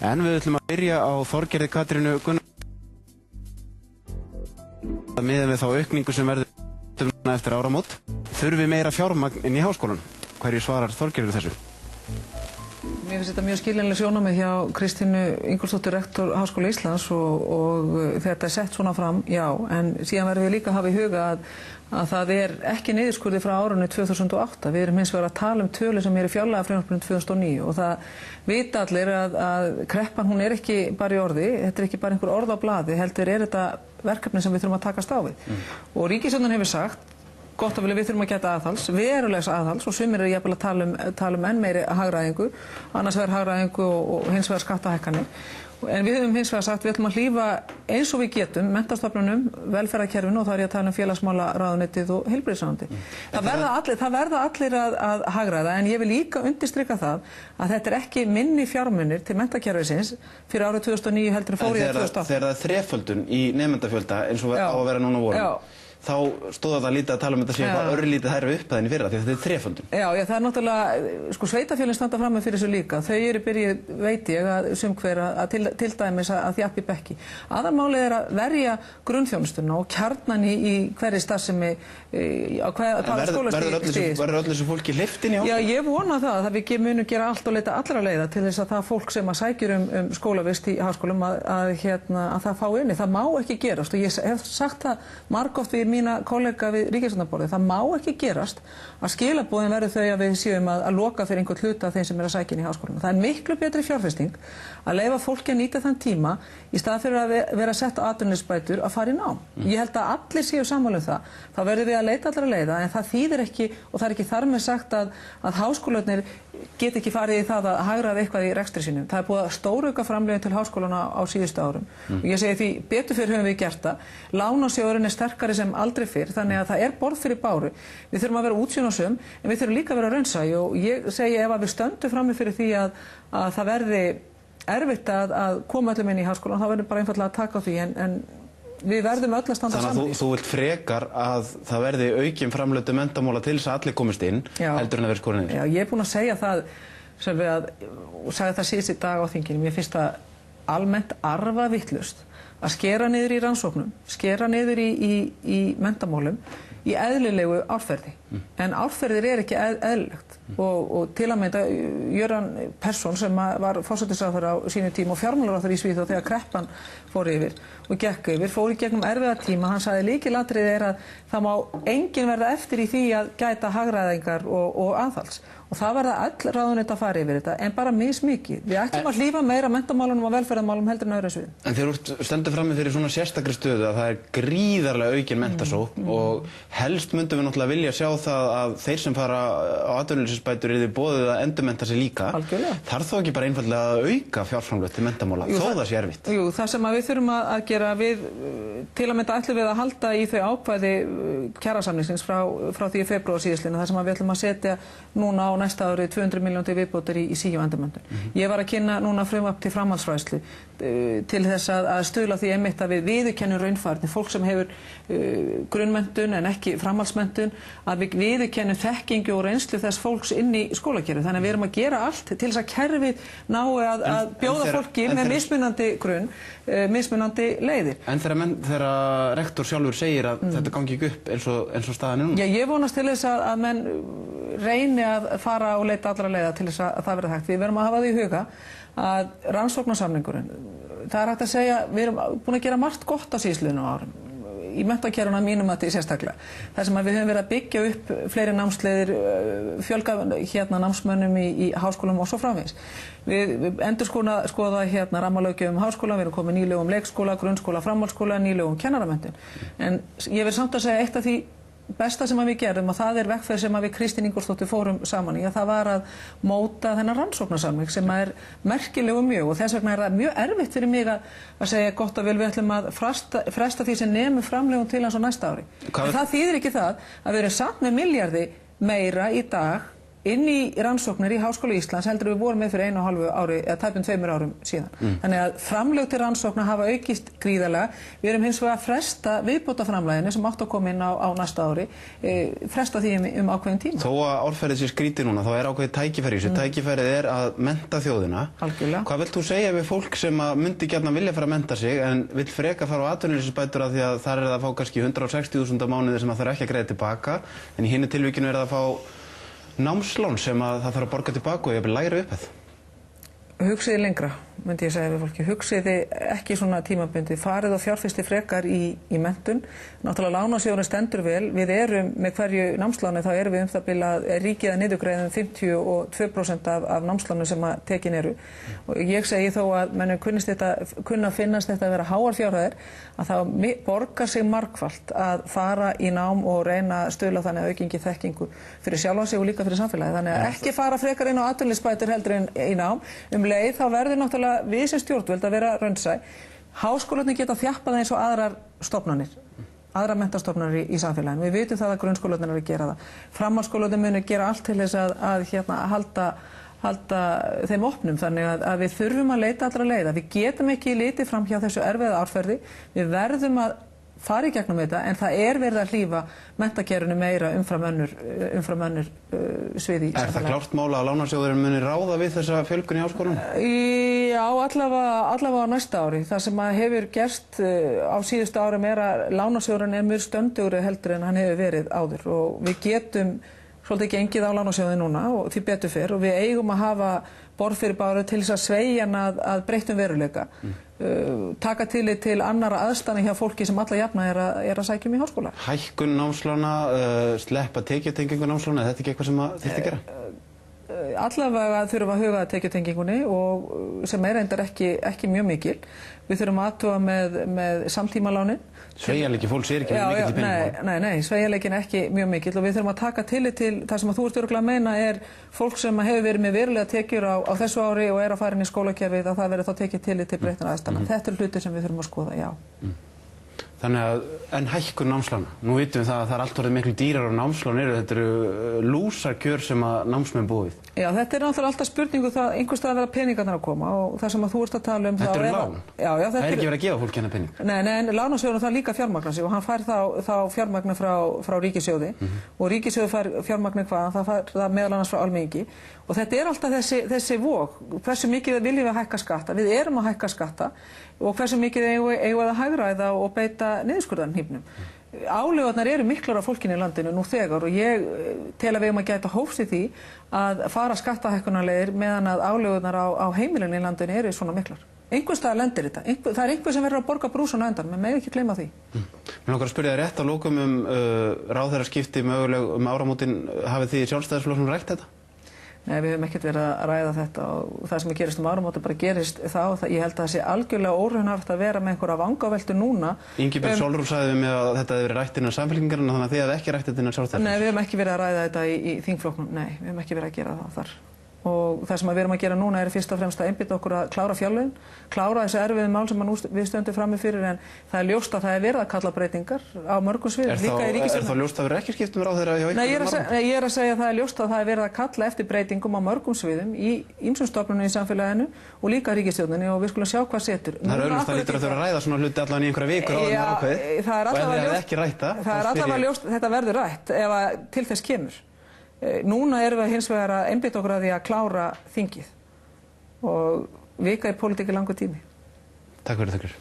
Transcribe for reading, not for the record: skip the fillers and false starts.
En við ætlum að byrja á Þorgerði Katrínu Gunnarsdóttur. Miðað við þá aukningu sem verður eftir áramót. Þurfi meira fjármagn inn í háskólann. Hverju svarar Þorgerður þessu? Mér finnst þetta mjög skiljanleg sjónarmið hjá Kristínu Ingólfsdóttur, rektor Háskóla Íslands og þetta sett svona fram, já, en síðan verðum við líka að hafa í huga að það ekki niðurskurði frá árunni 2008. Við erum hins vegar að tala tölu sem í fjárlagafrumvarpinu 2009 og það vita allir að kreppan hún ekki bara í orði, þetta ekki bara einhver orð á blaði, heldur þetta verkefni sem við þurfum að takast á við. Og ríkisstjórnin hefur sagt, gott að við þurfum að geta aðhalds, verulegs aðhalds og sumir jafnvel að tala enn meiri hagræðingu, annars vegar hagræðingu og hins vegar skattahækkanir. En við höfum hins vegar sagt við ætlum að hlífa eins og við getum menntastofnunum, velferðarkerfinu og þá ég að tala félagsmálaráðuneytið og heilbrigðisráðuneytið. Það verða allir að hagræða en ég vil líka undirstrika það að þetta ekki minni fjármunir til menntakerfisins fyrir árið 2009 heldur en fór í 2008. Þegar það er þreföldun í nemendafjölda eins og á að vera núna voru. Þá stóð það lítið að tala þetta sé eitthvað örlítið hærra upphæðin í fyrra því þetta er þreföldun. Já, það er náttúrulega, sveitarfélögin standa frammi fyrir þessu líka. Þau eru byrjuð, veit ég, að sum hver til dæmis að þjappa í bekki. Aðalmálið er að verja grunnþjónustuna og kjarnan í hverri starfsemi á hvaða skólastigi. Verður öllu þessu fólki hleypt inn í háskóla? Já, ég vona það að við munum gera allt og leita allra leiða til þess að það fólk sem sækir skólavist í háskólum að það fái inni. Það má ekki gerast og ég hef sagt það margoft við mína kollega við ríkisstjórnarborðið. Það má ekki gerast að skilaboðin verði þau að við séum að loka fyrir einhvern hluta af þeim sem að sækja inn í háskólanum. Það er miklu betri fjárfesting að leyfa fólki að nýta þann tíma í stað fyrir að vera sett á atvinnuleysisbætur að fara í nám. Ég held að allir séu sammála um það. Þá verðum við að leita allra leiða en það þýðir ekki og það er ekki þar með sagt að háskólarnir get ekki farið í það að hagræða eitthvað í rekstri sínum. Það er búið að stórauka framlögin til háskólana á síðustu árum. Og ég segi því betur fyrr höfum við gert það. Lánasjóðurinn er sterkari sem aldrei fyrr, þannig að það er borð fyrir báru. Við þurfum að vera útsjónasöm, en við þurfum líka að vera raunsæ og ég segi ef að við stöndum frammi fyrir því að það verði erfitt að koma öllum inn í háskólan, þá verðum bara einfaldlega að taka á því en við verðum öll að standa saman. Þannig að þú vilt frekar að það verði aukin framlög til menntamála til þess að allir komist inn, heldur en að vera skorin niður. Já, ég er búin að segja það sem og sagði það síðust í dag á þinginu. Mér finnst það almennt arfa vitlaust að skera niður í rannsóknum, skera niður í menntamálum í eðlilegu árferði. En árferðir er ekki eðlilegt og til að mynda Göran Persson sem var forsætisráðherra á sínu tíma og fjármálaráðherra í Svíþjóð þegar kreppan fór yfir og gekk yfir, fór í gegnum erfiða tíma. Hann sagði lykilatriði er að það má enginn verða eftir í því að gæta hagræðingar og aðhalds. Og það verða öll ráðuneyti að fara yfir þetta, en bara mismikið. Við ætlum að hlífa meira menntamálunum og velferðarmálum heldur en öðru sviðum. En þegar þú stendur frammi fyrir svona sérstakri stöðu að það er gríðarlega aukin menntasókn og helst myndum við náttúrulega vilja sjá það að þeir sem fara á atvinnuleysisbætur yrði boðið að endurmennta sig líka. Algjörlega. Þarf þó ekki bara einfaldlega að auka fjárframlög til menntamála, þó það sé erfitt? Jú, það sem við þurfum að gera til að mynda ætlum við að halda í þau ákvæði kjarasamningsins frá því í febrúar síðastliðnu, þar sem við ætlum að setja núna á næsta ári 200 milljónir til viðbótar í sí og endurmenntun. Ég var að kynna núna frumvarp til framhaldsfræðslu til þess að stuðla því einmitt að við viðurkennum raunfærni, fólk sem hefur grunnmenntun en ekki framhaldsmenntun, að við viðurkennum þekkingu og reynslu þess fólks inn í skólakerfið. Þannig að við erum að gera allt til þess að kerfið nái að bjóða fólki með mismunandi grunn, mismunandi leiðir. En þegar rektor sjálfur segir að þetta gangi ekki upp eins og staðan er núna? Já, ég vonast til þess að menn reyni að fara og leita allra leiða til þess að það verði hægt. Við verðum að hafa því í huga að rannsóknarsamningurinn, það er hægt að segja, við erum búin að gera margt gott á síðastliðnu árum í menntakerfinu að mínum mati sérstaklega. Það sem við höfum verið að byggja upp fleiri námsleiðir, fjölga námsmönnum í háskólum og svo framvegis. Við endurskoða rammalöggjöf háskóla, við erum komið nýlegum leikskóla, grunnskóla, framhaldsskóla, nýlegum kennaramenntun. En ég vil samt að segja eitt af því besta sem við gerðum og það er vegferð sem við Kristín Ingólfsdóttir fórum saman í, að það var að móta þennan rannsóknarsamning sem er merkilegu mjög og þess vegna er það mjög erfitt fyrir mig að segja gott og vel við ætlum að fresta því sem nemur framlegum til hans á næsta ári. En það þýðir ekki það að við erum samt með milljarði meira í dag inn í rannsóknir í Háskóla Íslands heldur við vorum með fyrir 1,5 ári eða tæpum 2 árum síðan. Þannig að framlög til rannsókna hafa aukist gríðarlega. Við erum hins vegar að fresta viðbótarframlaginu sem átt að koma inn á næsta ári, fresta því ákveðin tíma. Þó að árferðið sé skrítið núna, þá ákveðið tækifæri. Þessi tækifærið að mennta þjóðina. Algjörlega. Hvað vilt þú segja við fólk sem myndi gjarnan vilja fara að mennta sig en vill freka fara á atvinnuleysisbætur af því að þar það að fá kannski 160.000 á mánuði sem það þarf ekki að greiða tilbaka, en í hinu tilvikinu það að fá námslán sem það þarf að borga tilbaka og jafnvel lægri upphæð? Hugsiði lengra, myndi ég segja við fólki. Hugsiði ekki svona tímabundið, farið og fjárfesti frekar í menntun. Náttúrulega lánasjóðurinn stendur vel. Við erum með hverju námsláni, þá erum við það bil að ríkið að niðurgreiða 52% af námslánu sem að tekin eru. Og ég segi þó að mennum kunna finnast þetta að vera háar fjárhæðir, að það borgar sig margfalt að fara í nám og reyna að stuðla þannig að aukingi þekkingu fyrir sjálfan sig og líka fyrir samfélagið. Þannig að ekki fara frekar inn á atvinnuleysisbætur heldur en í nám. Leið þá verður náttúrulega við sem stjórnvöld að vera raunsæ. Háskólarnir geta þjappað eins og aðrar stofnanir, aðrar menntastofnanir í samfélaginu. Við vitum það að grunnskólarnir eru að gera það. Framhaldsskólarnir munu gera allt til þess að halda þeim opnum, þannig að við þurfum að leita allra leiða. Við getum ekki litið fram hjá þessu erfiða árferði. Við verðum að fara í gegnum þetta, en það verið að hlífa menntakerfinu meira umfram önnur sviði í samfélagi. Það klárt mála að lánasjóðurinn muni ráða við þessa fjölgun í háskólanum? Já, allavega á næsta ári. Það sem hefur gerst á síðustu árum að lánasjóðurinn mjög stöndugri heldur en hann hefur verið áður og við getum svolítið gengið á lánasjóði núna og því betur fyrr og við eigum að hafa borð fyrir báru til þess að sveigja hann að breyttum veruleika. Taka tillit til annarra aðstæðna hjá fólki sem alla jafna er að sækja í háskóla. Hækkun námslána, sleppa tekjutengingu námslána, er þetta ekki eitthvað sem þyrfti að gera? Allavega þurfum að huga tekjutengingunni og sem reyndar ekki mjög mikil. Við þurfum að athuga með samtímalánin. Sveigjanleiki fólks ekki mjög mikill í peningum? Nei, sveigjanleikin ekki mjög mikill og við þurfum að taka tillit til það sem þú ert örugglega að meina fólk sem hefur verið með verulega tekjur á þessu ári og að fara inn í skólakerfið að það verður þá tekið tillit til breyttra aðstæðna. Þetta hluti sem við þurfum að skoða, já. Þannig en hækkun námslána. Nú vitum við að það allt orðið miklu dýrar og námslán þetta eru lúsarkjör sem að námsmenn búa við. Já, þetta náttúrulega alltaf spurningu það einhvers staðar verða peningarnir að koma og það sem að þú ert að tala Þetta eru lán? Já, það ekki verið að gefa fólki hennar pening? Nei, en lánasjóðurinn það líka fjármagnar sig og hann fær þá fjármagnar frá ríkissjóði og ríkissjóði fær fjármagnar hvaðan, það fær það meðal annars frá almenningi og þetta alltaf þessi vog, hversu mikið viljum við hækka skatta, við erum að hækka skatta og hversu mikið eigum við að hagræða og beita niðurskurðarhnífnum. Álögurnar eru miklar á fólkinu í landinu nú þegar og ég tel að við eigum að gæta hófs í því að fara skattahækkunarleiðir meðan að álögurnar á heimilinu í landinu eru svona miklar. Einhvers staðar lendir þetta. Það einhver sem verður að borga brúsan á endan, menn megum ekki gleyma því. Mér langar að spyrja rétt á lokum ráðherraskipti möguleg áramótin, hafið þið í Sjálfstæðisflokknum rætt þetta? Nei, við höfum ekkert verið að ræða þetta og það sem gerist áramótin bara gerist þá. Ég held að það sé algjörlega óraunhæft að vera með einhverja vangaveltu núna. Ingibjörg Sólrún sagði við mig að þetta hefði verið rætt innan Samfylkingarinnar þannig að þið hefði ekki rætt þetta innan Sjálfstæðisflokksins. Nei, við höfum ekki verið að ræða þetta í þingflokknum. Nei, við höfum ekki verið að gera það þar. Og það sem við erum að gera núna fyrst og fremst að einbeita okkur að klára fjárlögin, klára þessi erfiðu mál sem við stöndum frammi fyrir en það ljóst að það verið að kalla breytingar á mörgum sviðum. Er þá ljóst að verið ekki skipt ráðherra hjá Nei, ég er að segja að það ljóst að það verið að kalla eftir breytingum á mörgum sviðum í ýmsum stofnunum í samfélaginu og líka ríkisstjórninni og við skulum sjá hvað setur. Það augljóst að lítur að þurfa að ræða svona hluti allavega í einhverja vikur áður en ákveðið og ef þið ekki rætt það er allavega ljóst að þetta verður rætt ef til þess kemur. Núna erum við hins vegar að einbeita okkur að því að klára þingið og vika í pólitík er langur tími. Takk fyrir.